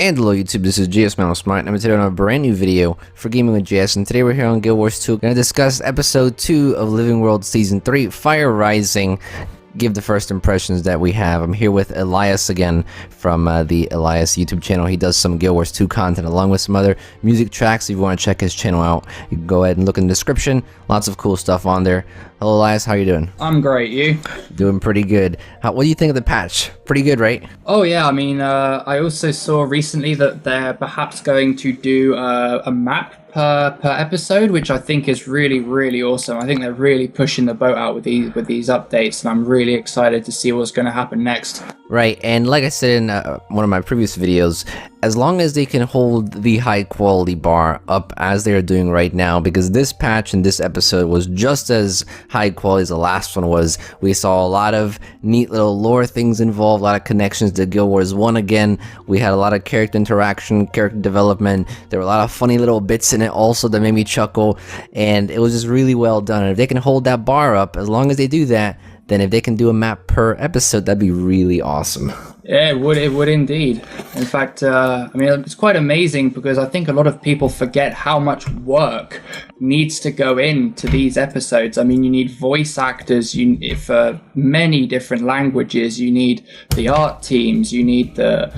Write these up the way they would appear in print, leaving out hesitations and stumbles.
And hello YouTube, this is GS Smart, and I'm today on a brand new video for Gaming with GS, and today we're here on Guild Wars 2. We're going to discuss Episode 2 of Living World Season 3, Fire Rising. Give the first impressions that we have. I'm here with Elias again from the Elias YouTube channel. He does some Guild Wars 2 content along with some other music tracks. If you want to check his channel out, you can go ahead and look in the description. Lots of cool stuff on there. Hello Elias, how are you doing? I'm great, you? Doing pretty good. What do you think of the patch? Pretty good, right? Oh yeah, I mean, I also saw recently that they're perhaps going to do a map per episode, which I think is really awesome. I think they're really pushing the boat out with these updates, and I'm really excited to see what's going to happen next. Right, and like I said in one of my previous videos, as long as they can hold the high quality bar up as they are doing right now, because this patch and this episode was just as high quality as the last one was. We saw a lot of neat little lore things involved, a lot of connections to Guild Wars 1 again. We had a lot of character interaction, character development. There were a lot of funny little bits in it also that made me chuckle, and it was just really well done. And if they can hold that bar up, as long as they do that, then if they can do a map per episode, that'd be really awesome. Yeah, it would indeed. In fact, I mean, it's quite amazing because I think a lot of people forget how much work needs to go into these episodes. I mean, you need voice actors for many different languages. You need the art teams. You need the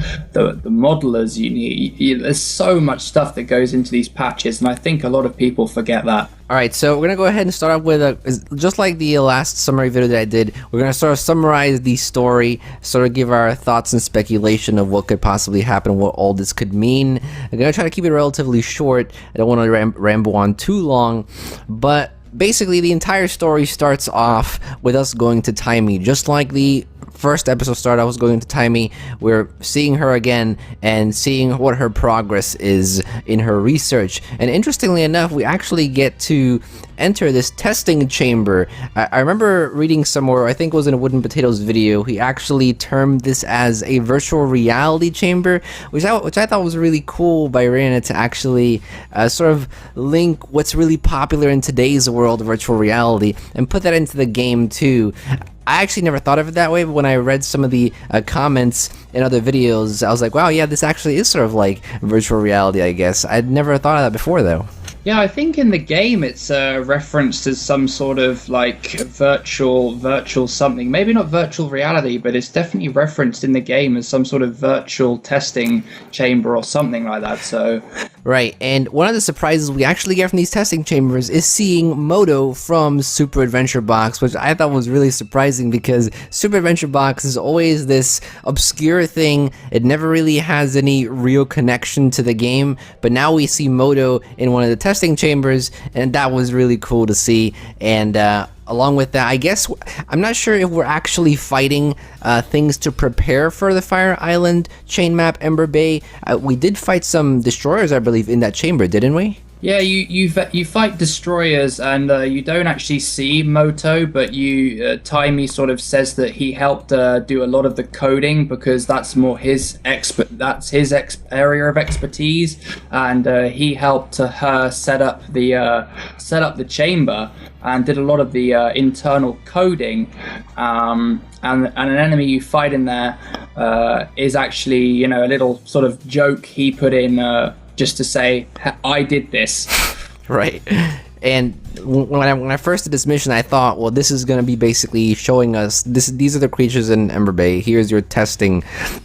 modelers. There's so much stuff that goes into these patches, and I think a lot of people forget that. Alright, so we're going to go ahead and start off with, just like the last summary video that I did, we're going to sort of summarize the story, sort of give our thoughts and speculation of what could possibly happen, what all this could mean. I'm going to try to keep it relatively short. I don't want to ramble on too long, but basically the entire story starts off with us going to Timey, just like the first episode started. I was going to Timey. We're seeing her again and seeing what her progress is in her research. And interestingly enough, we actually get to enter this testing chamber. I remember reading somewhere, I think it was in a Wooden Potatoes video, he actually termed this as a virtual reality chamber, which I thought was really cool by Orion to actually sort of link what's really popular in today's world, virtual reality, and put that into the game too. I actually never thought of it that way, but when I read some of the comments in other videos, I was like, wow, yeah, this actually is sort of like virtual reality, I guess. I'd never thought of that before, though. Yeah, I think in the game it's referenced as some sort of like virtual something. Maybe not virtual reality, but it's definitely referenced in the game as some sort of virtual testing chamber or something like that. So, right, and one of the surprises we actually get from these testing chambers is seeing Moto from Super Adventure Box, which I thought was really surprising because Super Adventure Box is always this obscure thing. It never really has any real connection to the game, but now we see Moto in one of the testing chambers, and that was really cool to see. And along with that, I guess I'm not sure if we're actually fighting things to prepare for the Fire Island chain map Ember Bay. We did fight some destroyers, I believe, in that chamber, didn't we? Yeah, you fight destroyers, and you don't actually see Moto, but Timey sort of says that he helped do a lot of the coding because that's more his area of expertise, and he helped her set up the chamber and did a lot of the internal coding. And an enemy you fight in there is actually a little sort of joke he put in. Just to say, I did this. Right. And when I first did this mission, I thought, well, this is going to be basically showing us, these are the creatures in Ember Bay. Here's your testing.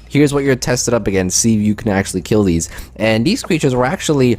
Here's what you're tested up against. See if you can actually kill these. And these creatures were actually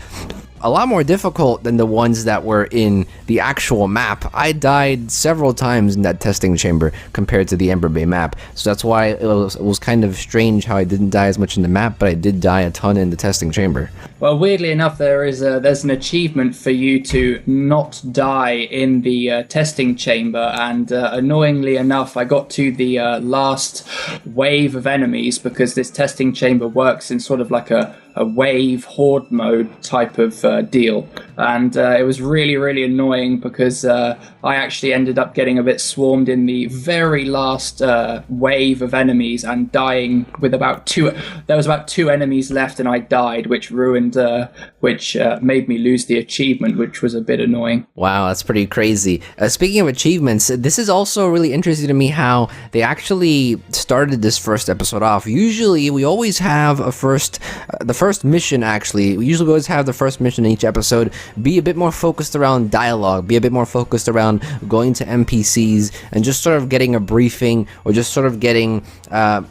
a lot more difficult than the ones that were in the actual map. I died several times in that testing chamber compared to the Ember Bay map, so that's why it was kind of strange how I didn't die as much in the map, but I did die a ton in the testing chamber. Well, weirdly enough, there's an achievement for you to not die in the testing chamber, and annoyingly enough, I got to the last wave of enemies because this testing chamber works in sort of like a a wave horde mode type of deal. And it was really, really annoying because I actually ended up getting a bit swarmed in the very last wave of enemies and dying with about two. There was about 2 enemies left, and I died, which made me lose the achievement, which was a bit annoying. Wow, that's pretty crazy. Speaking of achievements, this is also really interesting to me how they actually started this first episode off. Usually, we always have the first mission actually. We usually always have the first mission in each episode be a bit more focused around dialogue, be a bit more focused around going to NPCs and just sort of getting a briefing or just sort of getting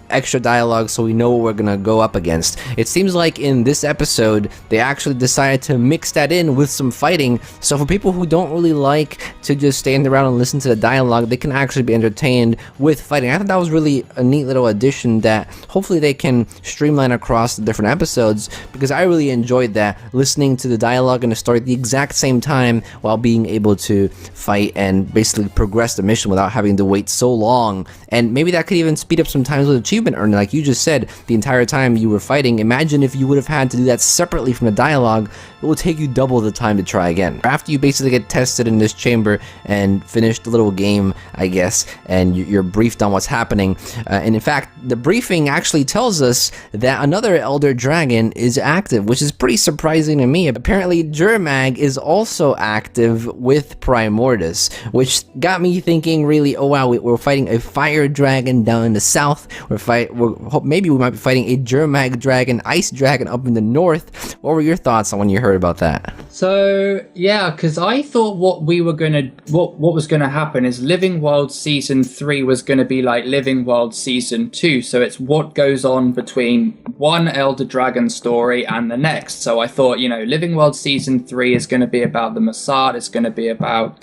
extra dialogue so we know what we're gonna go up against. It seems like in this episode, they actually decided to mix that in with some fighting. So for people who don't really like to just stand around and listen to the dialogue, they can actually be entertained with fighting. I thought that was really a neat little addition that hopefully they can streamline across the different episodes, because I really enjoyed that, listening to the dialogue and the story at the exact same time while being able to fight and basically progress the mission without having to wait so long. And maybe that could even speed up some times with achievement earning. Like you just said, the entire time you were fighting, imagine if you would have had to do that separately from the dialogue. It will take you double the time to try again. After you basically get tested in this chamber and finish the little game, I guess, and you're briefed on what's happening. And in fact, the briefing actually tells us that another Elder Dragon is active, which is pretty surprising to me. Apparently, Jermag is also active with Primordus, which got me thinking really, oh wow, we're fighting a fire dragon down in the south. Maybe we might be fighting a Jermag dragon, ice dragon up in the north. What were your thoughts on when you heard about that? So yeah, because I thought what was gonna happen is Living World Season 3 was gonna be like Living World Season 2. So it's what goes on between one Elder Dragon story and the next. So I thought, Living World Season 3 is gonna be about the Mossad. It's gonna be about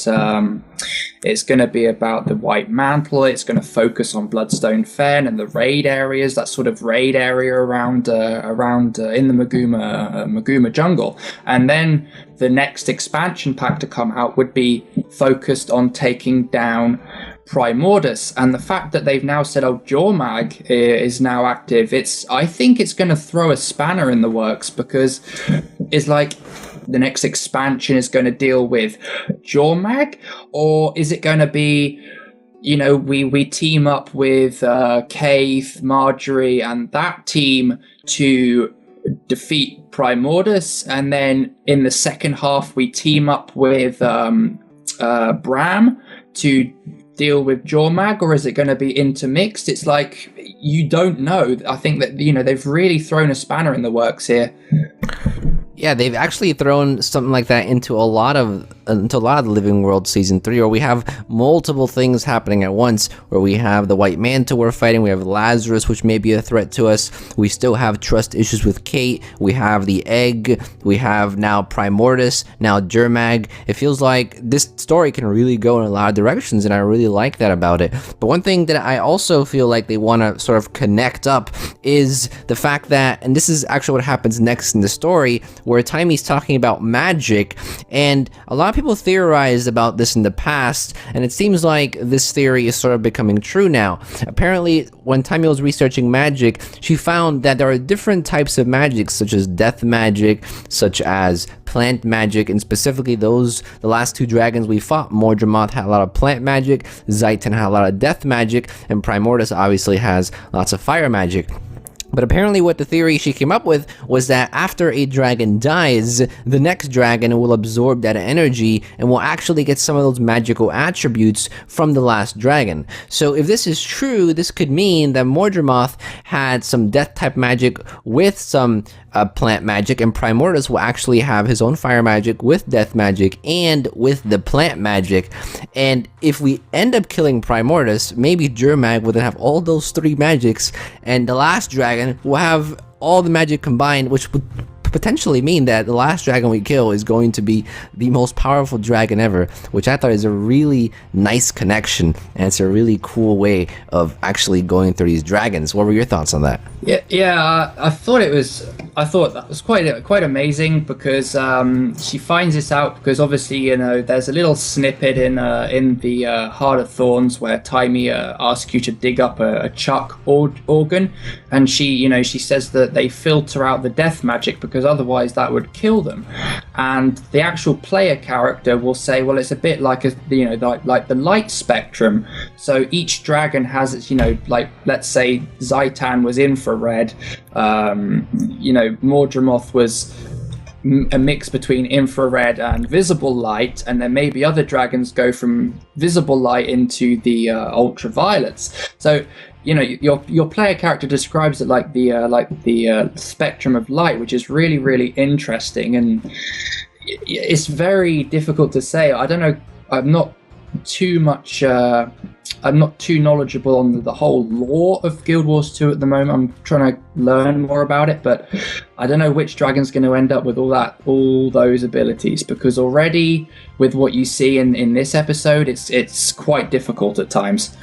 the White Mantle. It's going to focus on Bloodstone Fen and the raid areas, that sort of raid area around in the Maguma jungle. And then the next expansion pack to come out would be focused on taking down Primordus. And the fact that they've now said, Jormag is now active, I think it's going to throw a spanner in the works, because it's like, the next expansion is going to deal with Jormag, or is it going to be, we team up with Keith, Marjorie, and that team to defeat Primordus, and then in the second half we team up with Bram to deal with Jormag, or is it going to be intermixed? It's like, you don't know. I think that, they've really thrown a spanner in the works here. Yeah, they've actually thrown something like that into a lot of Living World Season 3, where we have multiple things happening at once, where we have the White Mantle we're fighting, we have Lazarus, which may be a threat to us, we still have trust issues with Kate, we have the Egg, we have now Primordus, now Jermag. It feels like this story can really go in a lot of directions, and I really like that about it. But one thing that I also feel like they want to sort of connect up is the fact that, and this is actually what happens next in the story, where Timey's talking about magic, and a lot of people theorized about this in the past, and it seems like this theory is sort of becoming true now. Apparently, when Timey was researching magic, she found that there are different types of magic, such as death magic, such as plant magic, and specifically the last 2 dragons we fought, Mordramoth had a lot of plant magic, Zaitan had a lot of death magic, and Primordus obviously has lots of fire magic. But apparently what the theory she came up with was that after a dragon dies, the next dragon will absorb that energy and will actually get some of those magical attributes from the last dragon. So if this is true, this could mean that Mordramoth had some death type magic with some plant magic, and Primordus will actually have his own fire magic with death magic and with the plant magic. And if we end up killing Primordus, maybe Jermag will then have all those 3 magics, and the last dragon will have all the magic combined, which would potentially mean that the last dragon we kill is going to be the most powerful dragon ever, which I thought is a really nice connection, and it's a really cool way of actually going through these dragons. What were your thoughts on that? I thought that was quite amazing, because she finds this out because obviously there's a little snippet in the Heart of Thorns where Timey asks you to dig up a chuck organ, and she says that they filter out the death magic because otherwise that would kill them. And the actual player character will say, well, it's a bit like like the light spectrum. So each dragon has its, like, let's say Zaitan was infrared, Mordramoth was a mix between infrared and visible light, and then maybe other dragons go from visible light into the ultraviolets. So your player character describes it like the spectrum of light, which is really, really interesting, and it's very difficult to say. I don't know. I'm not too knowledgeable on the whole lore of Guild Wars 2 at the moment. I'm trying to learn more about it, but I don't know which dragon's going to end up with all those abilities, because already with what you see in this episode, it's quite difficult at times.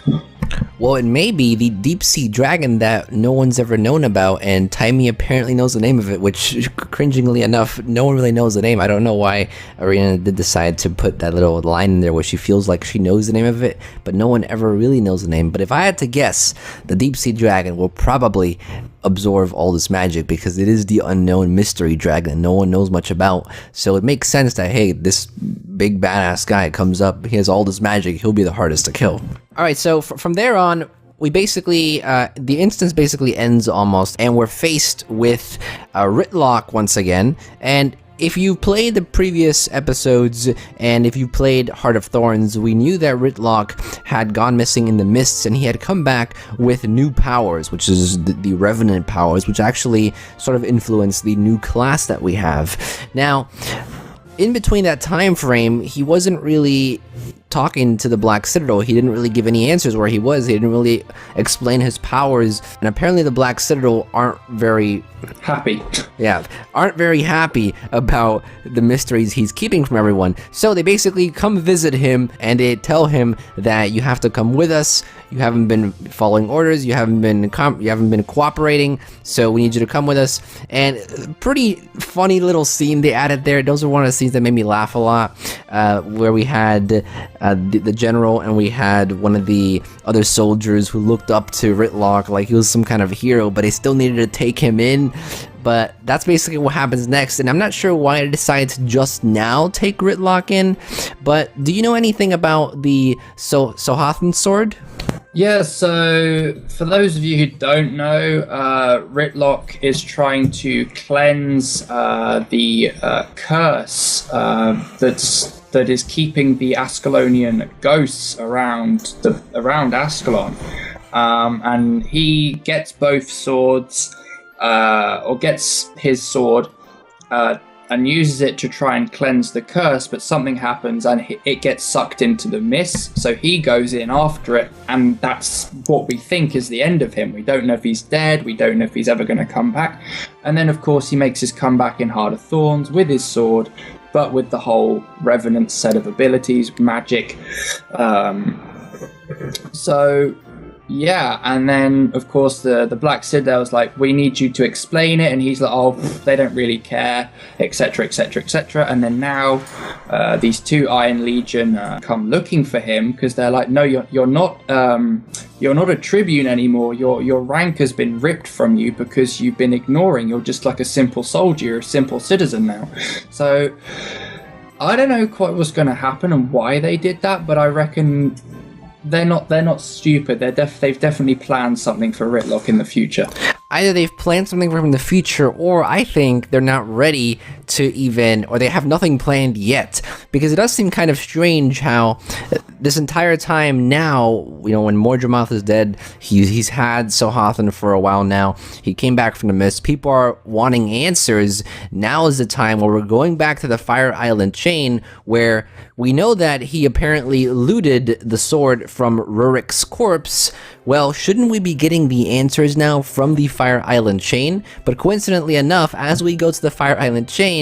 Well, it may be the deep sea dragon that no one's ever known about, and Taimi apparently knows the name of it, which, cringingly enough, no one really knows the name. I don't know why Ariana did decide to put that little line in there where she feels like she knows the name of it, but no one ever really knows the name. But if I had to guess, the deep sea dragon will probably absorb all this magic, because it is the unknown mystery dragon that no one knows much about. So it makes sense that, hey, this big badass guy comes up, he has all this magic, he'll be the hardest to kill. Alright, so from there on, we basically, the instance basically ends almost, and we're faced with Redlock once again. And if you played the previous episodes, and if you played Heart of Thorns, we knew that Redlock had gone missing in the mists, and he had come back with new powers, which is the Revenant powers, which actually sort of influence the new class that we have. Now, in between that time frame, he wasn't really talking to the Black Citadel. He didn't really give any answers where he was. He didn't really explain his powers, and apparently the Black Citadel aren't very happy. Yeah, aren't very happy about the mysteries he's keeping from everyone. So they basically come visit him, and they tell him that you have to come with us. You haven't been following orders. You haven't been cooperating. So we need you to come with us. And pretty funny little scene they added there. Those are one of the scenes that made me laugh a lot, where we had the general, and we had one of the other soldiers who looked up to Redlock like he was some kind of hero, but they still needed to take him in. But that's basically what happens next, and I'm not sure why I decided to just now take Redlock in. But do you know anything about the Sohathan sword? Yeah, so for those of you who don't know, Redlock is trying to cleanse the curse that is keeping the Ascalonian ghosts around Ascalon, and he gets both swords, or gets his sword, and uses it to try and cleanse the curse, but something happens and it gets sucked into the mist, so he goes in after it, and that's what we think is the end of him. We don't know if he's dead, we don't know if he's ever going to come back, and then of course he makes his comeback in Heart of Thorns with his sword, but with the whole Revenant set of abilities, magic. So yeah, and then of course the Black Citadel was like, we need you to explain it, and he's like, oh, they don't really care, etc, etc, etc. And then now these two Iron Legion come looking for him, because they're like, no, you're not a tribune anymore. Your rank has been ripped from you because you've been ignoring. You're just like a simple soldier, you're a simple citizen now. So I don't know quite what's going to happen and why they did that, but I reckon they're not stupid. They've definitely planned something for Redlock in the future. Either they've planned something for him in the future, or I think they're not ready to even, or they have nothing planned yet. Because it does seem kind of strange how this entire time now, when Mordramoth is dead, he's had Sohathan for a while now. He came back from the mist. People are wanting answers. Now is the time where we're going back to the Fire Island chain, where we know that he apparently looted the sword from Rurik's corpse. Well, shouldn't we be getting the answers now from the Fire Island chain? But coincidentally enough, as we go to the Fire Island chain,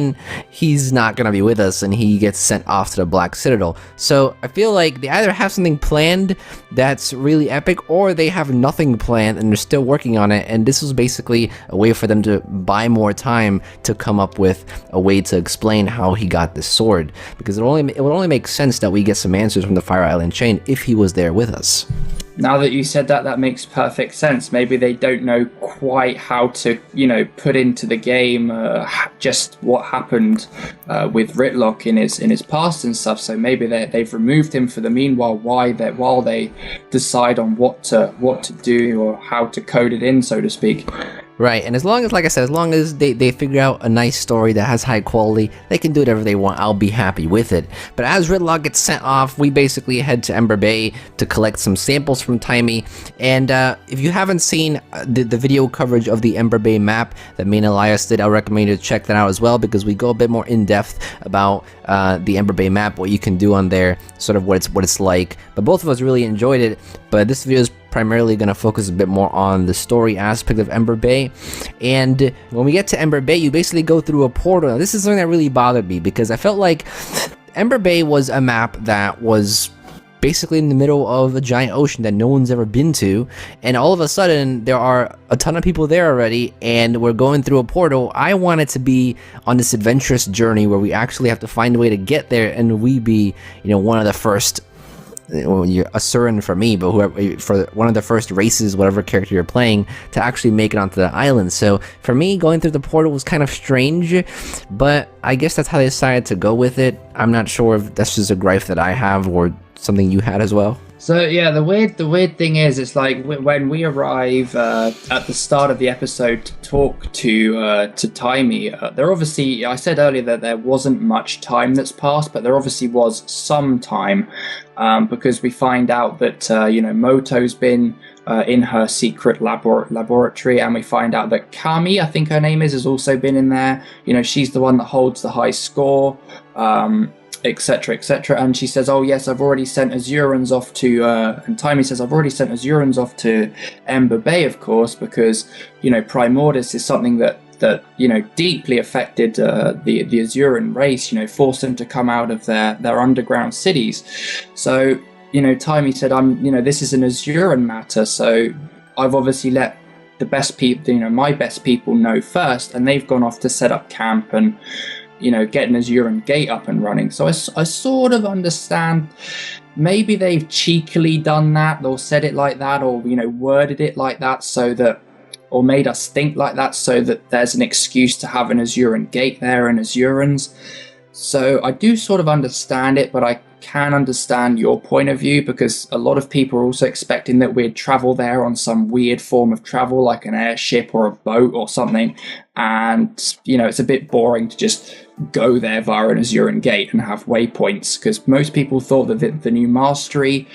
he's not going to be with us, and he gets sent off to the Black Citadel. So I feel like they either have something planned that's really epic, or they have nothing planned and they're still working on it, and this was basically a way for them to buy more time to come up with a way to explain how he got this sword. Because it would only make sense that we get some answers from the Fire Island chain if he was there with us. Now that you said that, that makes perfect sense. Maybe they don't know quite how to, put into the game just what happened with Redlock in his past and stuff. So maybe they've removed him for the meanwhile, while they decide on what to do or how to code it in, so to speak. Right, and as long as, like I said, as long as they figure out a nice story that has high quality, they can do whatever they want. I'll be happy with it. But as Redlock gets sent off, we basically head to Ember Bay to collect some samples from Timey. And if you haven't seen the video coverage of the Ember Bay map that me and Elias did, I recommend you to check that out as well, because we go a bit more in depth about the Ember Bay map, what you can do on there, sort of what it's like. But both of us really enjoyed it. But this video is primarily going to focus a bit more on the story aspect of Ember Bay. And when we get to Ember Bay, you basically go through a portal. Now, this is something that really bothered me, because I felt like Ember Bay was a map that was basically in the middle of a giant ocean that no one's ever been to, and all of a sudden there are a ton of people there already, and we're going through a portal. I wanted to be on this adventurous journey where we actually have to find a way to get there, and we be, one of the first, you're a Surin for me, but whoever, for one of the first races, whatever character you're playing, to actually make it onto the island. So for me, going through the portal was kind of strange, but I guess that's how they decided to go with it. I'm not sure if that's just a gripe that I have or something you had as well. So yeah, the weird thing is, it's like when we arrive at the start of the episode to talk to Timey, there obviously, I said earlier that there wasn't much time that's passed, but there obviously was some time, because we find out that Moto's been in her secret laboratory, and we find out that Kami, I think her name is, has also been in there. She's the one that holds the high score. Etc, etc, and she says, "Oh yes, I've already sent Azurans off to." And Timey says, "I've already sent Azurans off to Ember Bay, of course, because Primordus is something that deeply affected the Azuran race. Forced them to come out of their underground cities. So Timey said, this is an Azuran matter. So I've obviously let the best people, my best people know first, and they've gone off to set up camp and." Get an Azuran gate up and running. So I sort of understand. Maybe they've cheekily done that, or said it like that, or worded it like that, so that, or made us think like that, so that there's an excuse to have an Azuran gate there and Azurans. So I do sort of understand it, but I can understand your point of view, because a lot of people are also expecting that we'd travel there on some weird form of travel, like an airship or a boat or something. And, it's a bit boring to just go there via an Azuran gate and have waypoints, because most people thought that the new mastery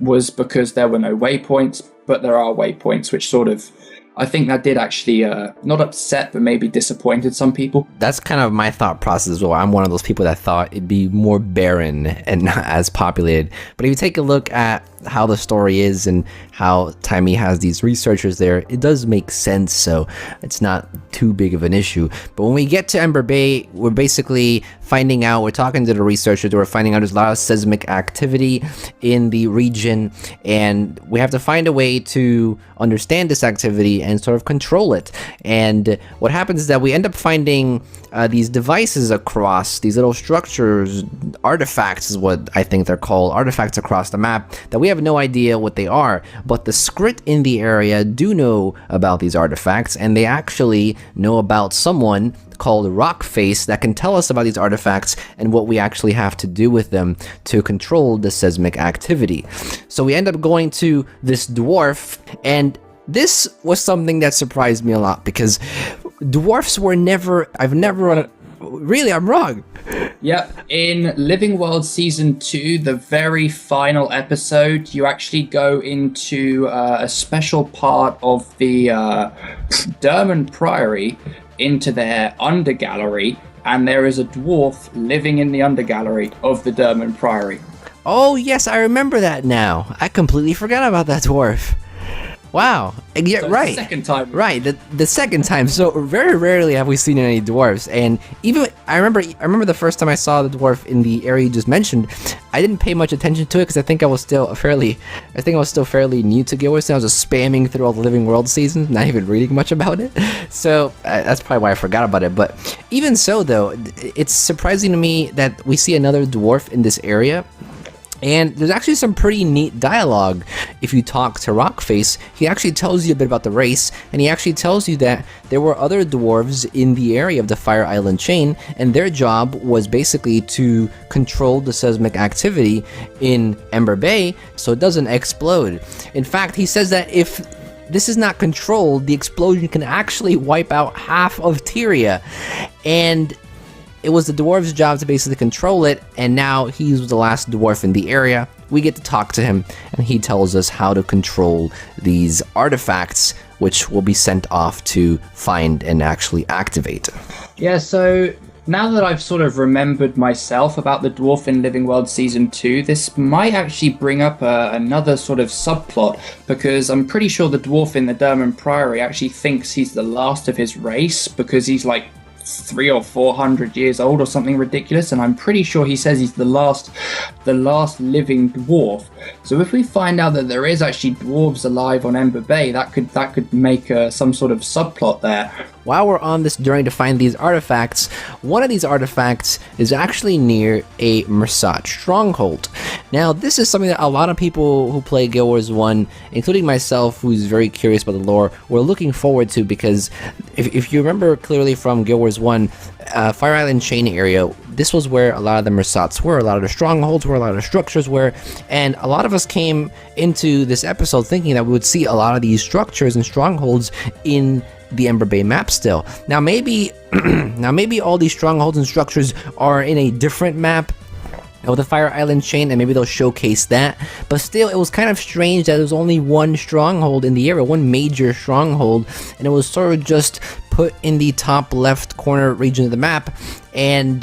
was because there were no waypoints, but there are waypoints, which sort of, I think that did actually not upset, but maybe disappointed some people. That's kind of my thought process as well. I'm one of those people that thought it'd be more barren and not as populated. But if you take a look at how the story is and how Timey has these researchers there, it does make sense, so it's not too big of an issue. But when we get to Ember Bay, we're basically finding out, we're talking to the researchers, we're finding out there's a lot of seismic activity in the region, and we have to find a way to understand this activity and sort of control it. And what happens is that we end up finding these devices across, these little structures, artifacts is what I think they're called, artifacts across the map, that we have no idea what they are, but the script in the area do know about these artifacts, and they actually know about someone called Rockface that can tell us about these artifacts and what we actually have to do with them to control the seismic activity. So we end up going to this dwarf, and this was something that surprised me a lot, because dwarfs were never, really, I'm wrong. Yep, in Living World Season 2, the very final episode, you actually go into a special part of the Derman Priory, into their undergallery, and there is a dwarf living in the undergallery of the Derman Priory. Oh yes, I remember that now. I completely forgot about that dwarf. Wow. Yeah, so right. The second time. Right, the second time. So very rarely have we seen any dwarves. And even I remember the first time I saw the dwarf in the area you just mentioned, I didn't pay much attention to it because I think I was still fairly new to Guild Wars. I was just spamming through all the Living World seasons, not even reading much about it. So that's probably why I forgot about it. But even so, though, it's surprising to me that we see another dwarf in this area. And there's actually some pretty neat dialogue. If you talk to Rockface, he actually tells you a bit about the race, and he actually tells you that there were other dwarves in the area of the Fire Island chain, and their job was basically to control the seismic activity in Ember Bay so it doesn't explode. In fact, he says that if this is not controlled, the explosion can actually wipe out half of Tyria. And it was the dwarf's job to basically control it, and now he's the last dwarf in the area. We get to talk to him, and he tells us how to control these artifacts, which will be sent off to find and actually activate. Yeah, so now that I've sort of remembered myself about the Dwarf in Living World Season 2, this might actually bring up another sort of subplot, because I'm pretty sure the Dwarf in the Derman Priory actually thinks he's the last of his race, because he's like 300 or 400 years old or something ridiculous, and I'm pretty sure he says he's the last living dwarf. So if we find out that there is actually dwarves alive on Ember Bay, that could make some sort of subplot there. While we're on this journey to find these artifacts, one of these artifacts is actually near a Mossad Stronghold. Now, this is something that a lot of people who play Guild Wars 1, including myself, who's very curious about the lore, were looking forward to, because if you remember clearly from Guild Wars 1, Fire Island chain area, this was where a lot of the Mossads were, a lot of the strongholds were, a lot of the structures were, and a lot of us came into this episode thinking that we would see a lot of these structures and strongholds in the Ember Bay map still. Now maybe all these strongholds and structures are in a different map of the Fire Island chain, and maybe they'll showcase that. But still, it was kind of strange that there was only one stronghold in the area, one major stronghold, and it was sort of just put in the top left corner region of the map, and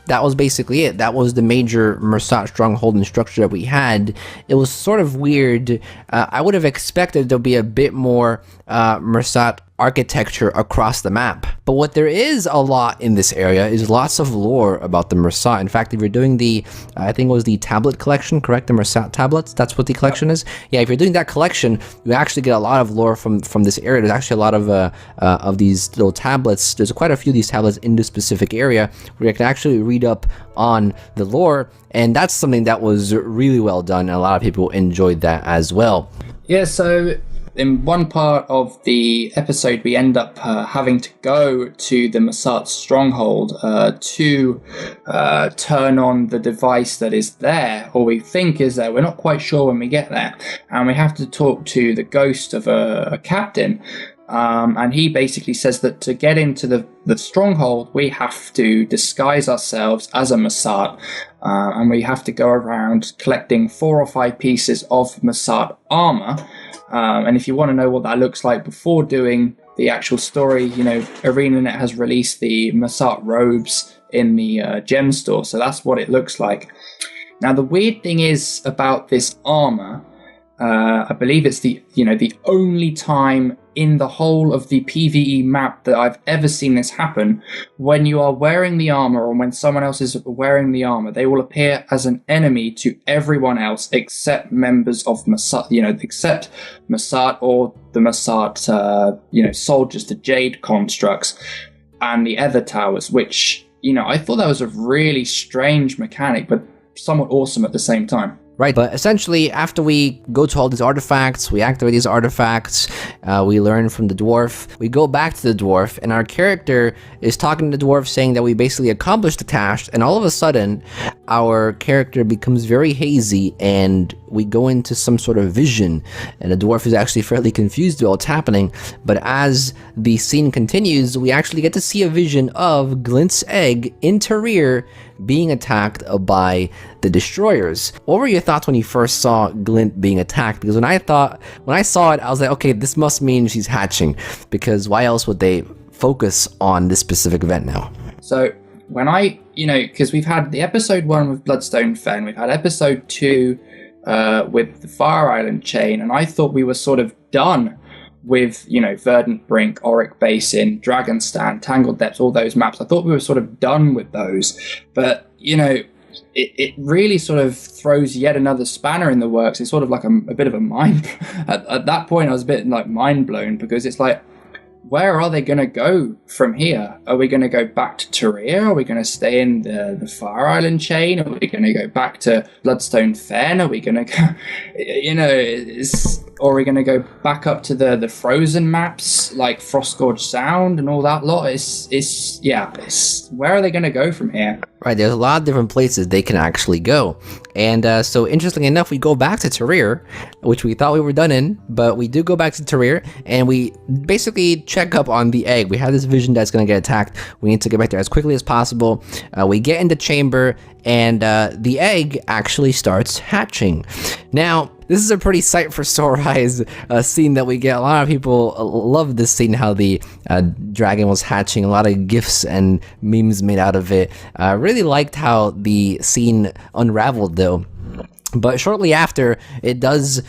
that was basically it. That was the major Mossad Stronghold and structure that we had. It was sort of weird. I would have expected there'll be a bit more Mossad architecture across the map. But what there is a lot in this area is lots of lore about the Mossad. In fact, if you're doing the, I think it was the tablet collection, correct? The Mossad tablets, that's what the collection is? Yeah, if you're doing that collection, you actually get a lot of lore from this area. There's actually a lot of these little tablets. There's quite a few of these tablets in this specific area where you can actually read up on the lore, and that's something that was really well done, and a lot of people enjoyed that as well. Yeah, so in one part of the episode, we end up having to go to the Mossad Stronghold to turn on the device that is there, or we think is there. We're not quite sure when we get there. And we have to talk to the ghost of a captain. And he basically says that to get into the stronghold, we have to disguise ourselves as a Mossad. And we have to go around collecting 4 or 5 pieces of Mossad armor. And if you want to know what that looks like before doing the actual story, you know, ArenaNet has released the Mossad robes in the gem store, so that's what it looks like. Now, the weird thing is about this armor, I believe it's the only time in the whole of the PvE map that I've ever seen this happen. When you are wearing the armor, or when someone else is wearing the armor, they will appear as an enemy to everyone else except members of Mossad, except Mossad or the Mossad, soldiers, the Jade constructs, and the Ether Towers, which, I thought that was a really strange mechanic, but somewhat awesome at the same time. Right, but essentially, after we go to all these artifacts, we activate these artifacts, we learn from the dwarf, we go back to the dwarf, and our character is talking to the dwarf saying that we basically accomplished the task, and all of a sudden, our character becomes very hazy, and we go into some sort of vision, and the dwarf is actually fairly confused about what's happening, but as the scene continues, we actually get to see a vision of Glint's Egg in Tyria being attacked by the destroyers. What were your thoughts when you first saw Glint being attacked? Because when I saw it, I was like, okay, this must mean she's hatching, because why else would they focus on this specific event now? So when because we've had the episode 1 with Bloodstone Fen, we've had episode 2 with the Fire Island chain, and I thought we were sort of done with, Verdant Brink, Auric Basin, Dragonstand, Tangled Depths, all those maps. I thought we were sort of done with those. But, it really sort of throws yet another spanner in the works. It's sort of like a bit of a mind... At that point, I was a bit like mind blown, because it's like, where are they going to go from here? Are we going to go back to Tyria? Are we going to stay in the Fire Island chain? Are we going to go back to Bloodstone Fen? Are we going to go, or are we going to go back up to the frozen maps like Frostgorge Sound and all that lot? Where are they going to go from here? Right, there's a lot of different places they can actually go. And so interestingly enough, we go back to Tyria, which we thought we were done in, but we do go back to Tyria, and we basically check up on the egg. We have this vision that's going to get attacked. We need to get back there as quickly as possible. We get in the chamber, and the egg actually starts hatching. Now, this is a pretty sight for sore eyes scene that we get. A lot of people love this scene, how the dragon was hatching. A lot of gifs and memes made out of it. I really liked how the scene unraveled, though. But shortly after, it does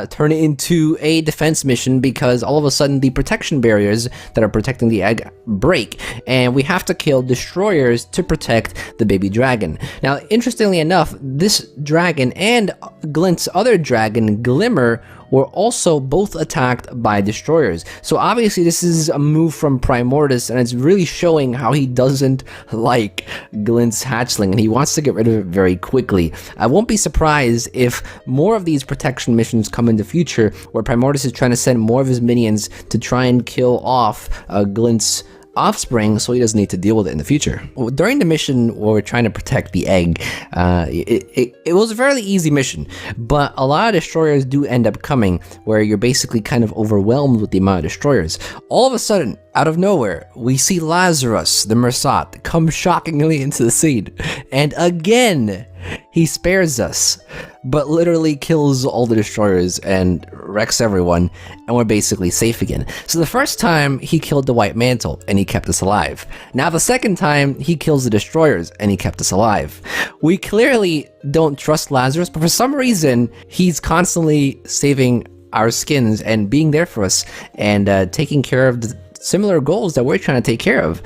turn into a defense mission, because all of a sudden the protection barriers that are protecting the egg break, and we have to kill destroyers to protect the baby dragon. Now, interestingly enough, this dragon and Glint's other dragon, Glimmer, were also both attacked by destroyers. So obviously this is a move from Primordus, and it's really showing how he doesn't like Glint's hatchling, and he wants to get rid of it very quickly. I won't be surprised if more of these protection missions come in the future, where Primordus is trying to send more of his minions to try and kill off Glint's offspring, so he doesn't need to deal with it in the future. During the mission where we're trying to protect the egg, it was a fairly easy mission, but a lot of destroyers do end up coming, where you're basically kind of overwhelmed with the amount of destroyers. All of a sudden, out of nowhere, we see Lazarus, the Mossad, come shockingly into the scene, and again, he spares us, but literally kills all the destroyers and wrecks everyone, and we're basically safe again. So the first time, he killed the White Mantle, and he kept us alive. Now the second time, he kills the destroyers, and he kept us alive. We clearly don't trust Lazarus, but for some reason, he's constantly saving our skins and being there for us, and taking care of the similar goals that we're trying to take care of.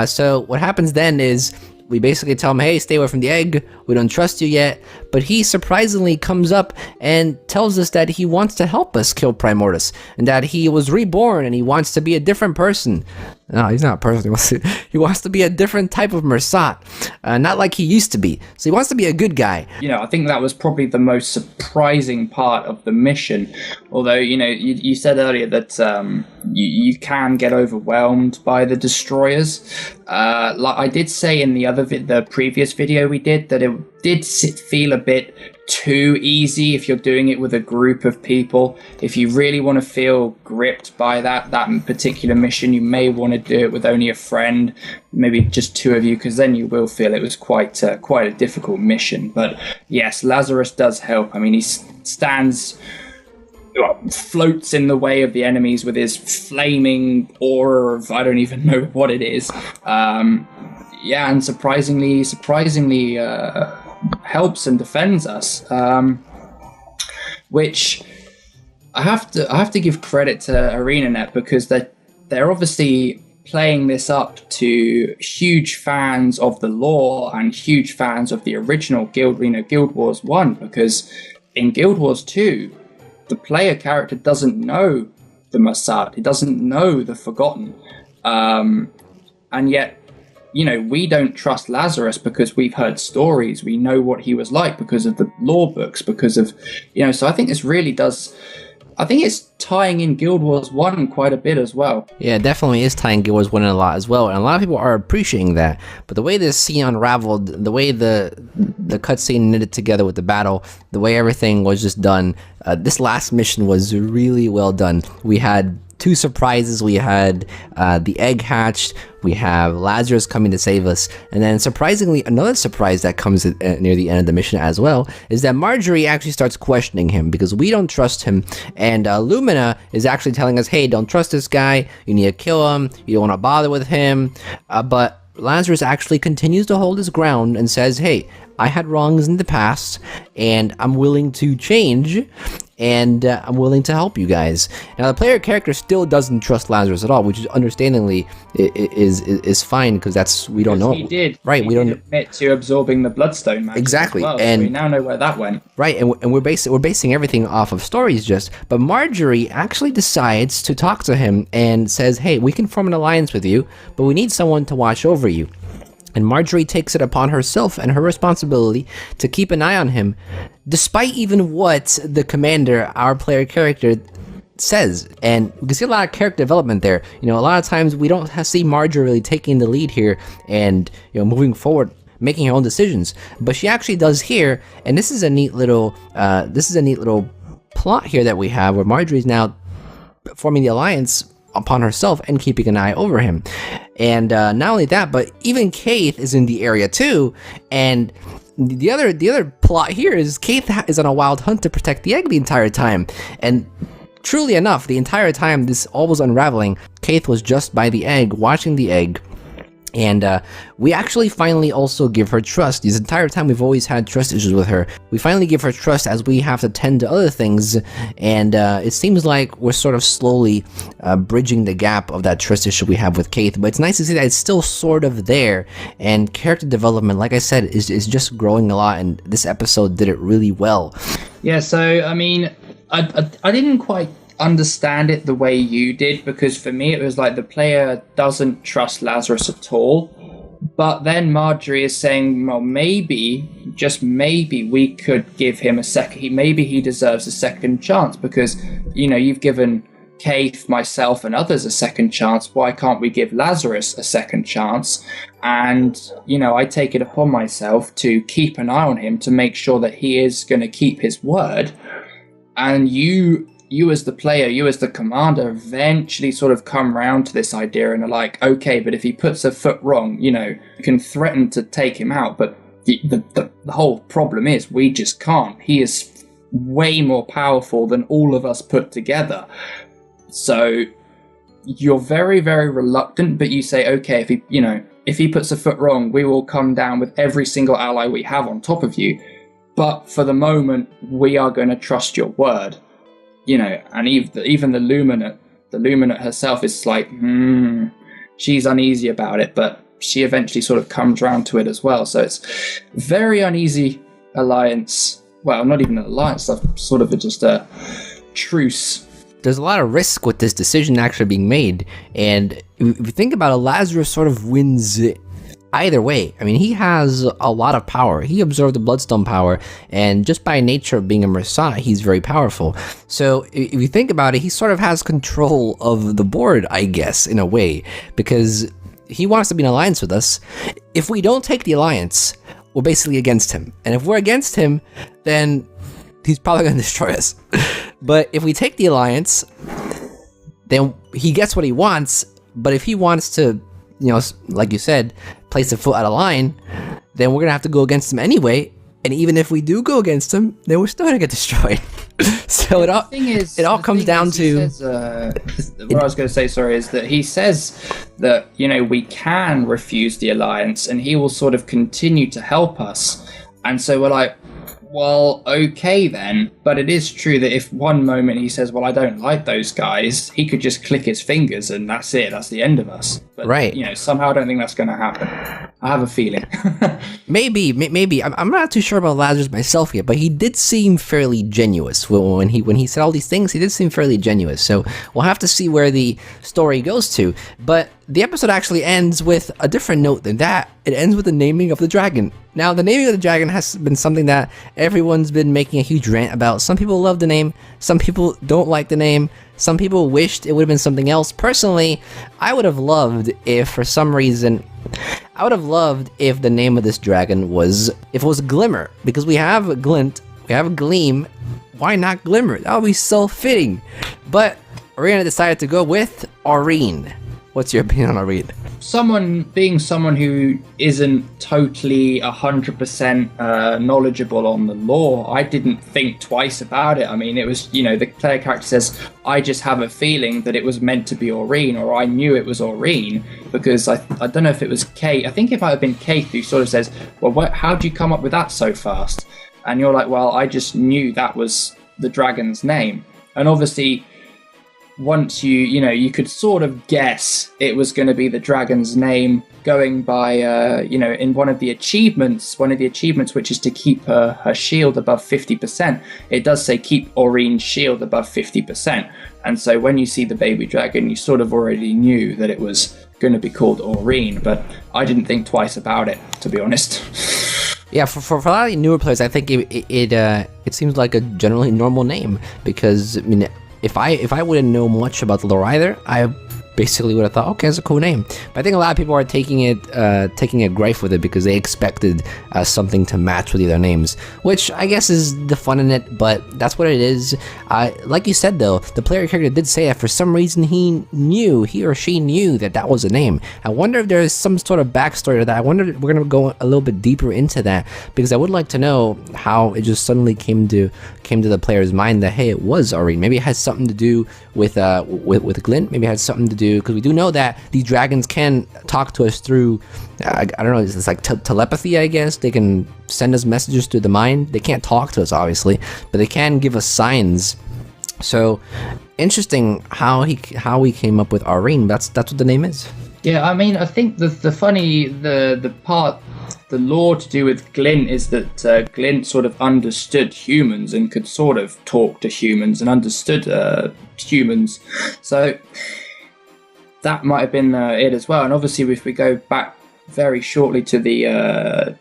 So what happens then is, we basically tell him, hey, stay away from the egg, we don't trust you yet, but he surprisingly comes up and tells us that he wants to help us kill Primordus, and that he was reborn and he wants to be a different person. No, he's not a person, he wants to be a different type of Mossad, not like he used to be, so he wants to be a good guy. I think that was probably the most surprising part of the mission, although, you said earlier that you can get overwhelmed by the destroyers. Like I did say in the previous video we did, that it did feel a bit too easy if you're doing it with a group of people. If you really want to feel gripped by that particular mission, you may want to do it with only a friend, maybe just two of you, because then you will feel it was quite a difficult mission. But yes, Lazarus does help. I mean, he floats in the way of the enemies with his flaming aura of, I don't even know what it is. And surprisingly helps and defends us, which I have to give credit to ArenaNet, because they're obviously playing this up to huge fans of the lore and huge fans of the original Guild Wars 1, because in Guild Wars 2, the player character doesn't know the Mossad, he doesn't know the Forgotten, and yet, we don't trust Lazarus because we've heard stories. We know what he was like because of the lore books, because of, so I think this really does, I think it's tying in Guild Wars 1 quite a bit as well. Yeah, it definitely is tying Guild Wars 1 in a lot as well, and a lot of people are appreciating that. But the way this scene unraveled, the way the cutscene knitted together with the battle, the way everything was just done, this last mission was really well done. We had two surprises. We had the egg hatched, we have Lazarus coming to save us, and then surprisingly, another surprise that comes near the end of the mission as well, is that Marjorie actually starts questioning him, because we don't trust him, and Lumina is actually telling us, hey, don't trust this guy, you need to kill him, you don't want to bother with him, but Lazarus actually continues to hold his ground and says, hey, I had wrongs in the past, and I'm willing to change, and I'm willing to help you guys. Now, the player character still doesn't trust Lazarus at all, which is understandingly is fine, because we don't know. He did. Right, we don't admit to absorbing the bloodstone magic. Exactly, as well, and so we now know where that went. Right, and we're basing everything off of stories but Marjorie actually decides to talk to him and says, hey, we can form an alliance with you, but we need someone to watch over you. And Marjorie takes it upon herself and her responsibility to keep an eye on him, despite even what the commander, our player character, says. And we can see a lot of character development there. A lot of times we don't see Marjorie really taking the lead here and moving forward, making her own decisions, but she actually does here. And this is a neat little plot here that we have, where Marjorie's now forming the alliance upon herself and keeping an eye over him. And not only that, but even Keith is in the area too. And the other plot here is Keith is on a wild hunt to protect the egg the entire time. And truly enough, the entire time this all was unraveling, Keith was just by the egg, watching the egg. And we actually finally also give her trust. This entire time we've always had trust issues with her. We finally give her trust as we have to tend to other things, and it seems like we're sort of slowly bridging the gap of that trust issue we have with Keith. But it's nice to see that it's still sort of there, and character development, like I said, is just growing a lot, and this episode did it really well. Yeah, so I mean, I didn't quite understand it the way you did, because for me it was like the player doesn't trust Lazarus at all, but then Marjorie is saying, well, maybe, just maybe, we could give him a second, maybe he deserves a second chance, because you've given Keith, myself, and others a second chance. Why can't we give Lazarus a second chance? And I take it upon myself to keep an eye on him to make sure that he is going to keep his word. And you as the player, you as the commander, eventually sort of come round to this idea and are like, okay, but if he puts a foot wrong, you can threaten to take him out, but the whole problem is we just can't. He is way more powerful than all of us put together. So you're very, very reluctant, but you say, okay, if he puts a foot wrong, we will come down with every single ally we have on top of you. But for the moment, we are going to trust your word. And even the Luminate herself is like, she's uneasy about it, but she eventually sort of comes around to it as well. So it's very uneasy alliance. Well, not even an alliance, sort of just a truce. There's a lot of risk with this decision actually being made, and if you think about it, Lazarus sort of wins either way. I mean, he has a lot of power. He absorbed the Bloodstone power, and just by nature of being a Mossad, he's very powerful. So if you think about it, he sort of has control of the board, I guess, in a way, because he wants to be in alliance with us. If we don't take the alliance, we're basically against him. And if we're against him, then he's probably going to destroy us. But if we take the alliance, then he gets what he wants. But if he wants to, like you said, place a foot out of line, then we're gonna have to go against him anyway. And even if we do go against him, then we're still gonna get destroyed. So it all comes down to. What I was going to say, sorry, is that he says that we can refuse the alliance, and he will sort of continue to help us. And so we're like, well, okay then. But it is true that if one moment he says, well, I don't like those guys, he could just click his fingers and that's it. That's the end of us. But, right. Somehow I don't think that's going to happen. I have a feeling. Maybe. I'm not too sure about Lazarus myself yet, but he did seem fairly genuous. When he said all these things, he did seem fairly genuous. So we'll have to see where the story goes to. But the episode actually ends with a different note than that. It ends with the naming of the dragon. Now, the naming of the dragon has been something that everyone's been making a huge rant about. Some people love the name, some people don't like the name, some people wished it would have been something else. Personally, I would have loved if, for some reason, if the name of this dragon was, if it was Glimmer, because we have Glint, we have Gleam, why not Glimmer? That would be so fitting. But Orion decided to go with Orion. What's your opinion on Orion? Someone who isn't totally 100% knowledgeable on the lore, I didn't think twice about it. I mean, it was, the player character says, I just have a feeling that it was meant to be Orion, or I knew it was Orion, because I don't know if it was Kate. I think it might have been Kate who sort of says, well, how'd you come up with that so fast? And you're like, well, I just knew that was the dragon's name. And obviously, once you could sort of guess it was going to be the dragon's name, going by in one of the achievements, which is to keep her shield above 50%. It does say keep Orion's shield above 50%, and so when you see the baby dragon, you sort of already knew that it was going to be called Orion. But I didn't think twice about it, to be honest. Yeah, for a lot of the newer players, I think it seems like a generally normal name, because I mean, if I wouldn't know much about the lore either, I basically would have thought, okay, it's a cool name. But I think a lot of people are taking a gripe with it because they expected something to match with the other names, which I guess is the fun in it, but that's what it is. Like you said though, the player character did say that for some reason he or she knew that was a name. I wonder if there's some sort of backstory to that. I wonder if we're gonna go a little bit deeper into that, because I would like to know how it just suddenly came to the player's mind that, hey, it was Orion. Maybe it has something to do with Glint. Maybe it has something to do, because we do know that these dragons can talk to us through I don't know, it's like telepathy, I guess. They can send us messages through the mind. They can't talk to us, obviously, but they can give us signs. So interesting how we came up with Orion. That's what the name is. Yeah, I mean, I think the lore to do with Glint is that Glint sort of understood humans and could sort of talk to humans and understood humans. So that might have been it as well. And obviously, if we go back very shortly to the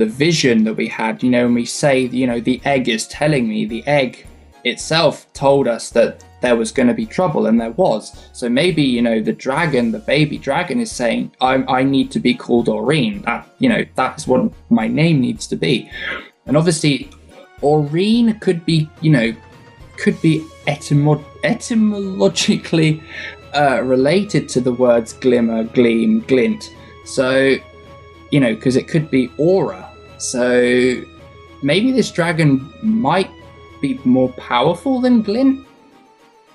vision that we had, and we say, the egg is telling me, the egg itself told us that there was going to be trouble, and there was. So maybe, the baby dragon is saying, I need to be called Orion. That's what my name needs to be. And obviously, Orion could be etymologically related to the words glimmer, gleam, glint. So, because it could be aura. So maybe this dragon might be more powerful than Glint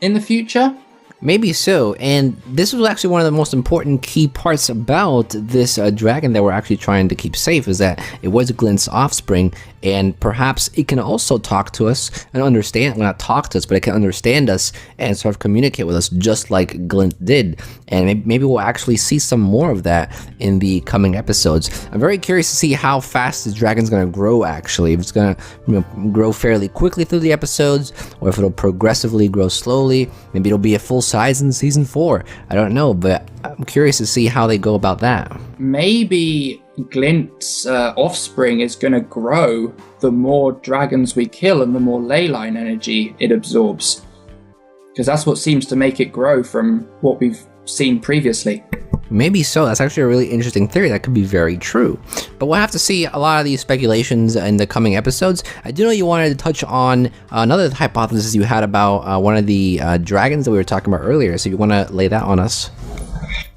in the future. Maybe so, and this was actually one of the most important key parts about this dragon that we're actually trying to keep safe, is that it was Glint's offspring, and perhaps it can also talk to us and understand, well, not talk to us, but it can understand us and sort of communicate with us just like Glint did. And maybe we'll actually see some more of that in the coming episodes. I'm very curious to see how fast this dragon's going to grow, actually. If it's going to grow fairly quickly through the episodes, or if it'll progressively grow slowly. Maybe it'll be a full size in season 4. I don't know, but I'm curious to see how they go about that. Maybe Glint's offspring is going to grow the more dragons we kill and the more leyline energy it absorbs, because that's what seems to make it grow from what we've seen previously. Maybe so. That's actually a really interesting theory. That could be very true. But we'll have to see a lot of these speculations in the coming episodes. I do know you wanted to touch on another hypothesis you had about one of the dragons that we were talking about earlier. So you want to lay that on us?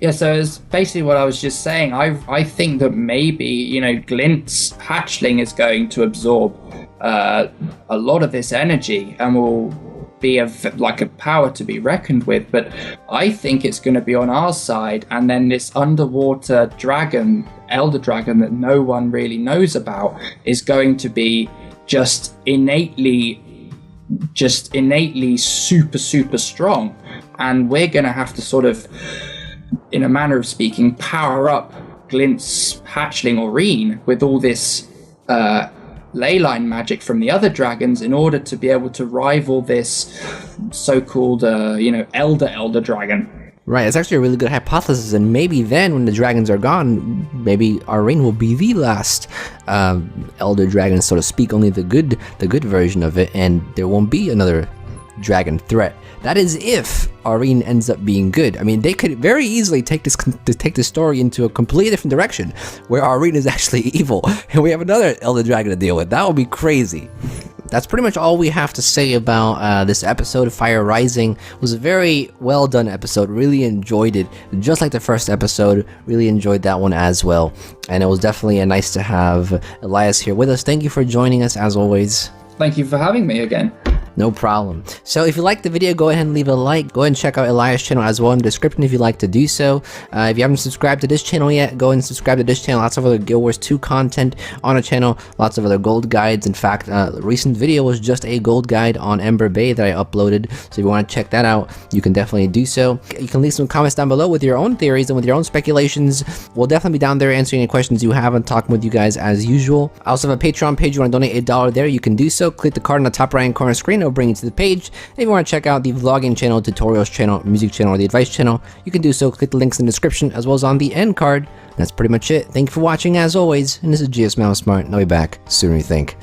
Yeah, so it's basically what I was just saying. I think that maybe, Glint's hatchling is going to absorb a lot of this energy and will be a power to be reckoned with. But I think it's going to be on our side, and then this underwater dragon, elder dragon that no one really knows about, is going to be just innately super, super strong. And we're going to have to sort of, in a manner of speaking, power up Glint's hatchling Orion with all this leyline magic from the other dragons in order to be able to rival this so-called elder dragon. Right, it's actually a really good hypothesis, and maybe then when the dragons are gone, maybe Orion will be the last elder dragon, so to speak, only the good version of it, and there won't be another dragon threat. That is if Orion ends up being good. I mean, they could very easily take this story into a completely different direction, where Orion is actually evil, and we have another elder dragon to deal with. That would be crazy. That's pretty much all we have to say about this episode. Fire Rising was a very well done episode. Really enjoyed it, just like the first episode. Really enjoyed that one as well, and it was definitely nice to have Elias here with us. Thank you for joining us, as always. Thank you for having me again. No problem. So if you liked the video, go ahead and leave a like. Go ahead and check out Elias' channel as well in the description if you'd like to do so. If you haven't subscribed to this channel yet, go ahead and subscribe to this channel. Lots of other Guild Wars 2 content on the channel. Lots of other gold guides. In fact, the recent video was just a gold guide on Ember Bay that I uploaded. So if you want to check that out, you can definitely do so. You can leave some comments down below with your own theories and with your own speculations. We'll definitely be down there answering any questions you have and talking with you guys as usual. I also have a Patreon page. You want to donate $1 there, you can do so. Click the card on the top right hand corner screen. It'll bring you to the page. If you want to check out the vlogging channel, tutorials channel, music channel, or the advice channel, you can do so. Click the links in the description as well as on the end card. And that's pretty much it. Thank you for watching as always. And this is GS Mouse Smart. And I'll be back sooner than you think.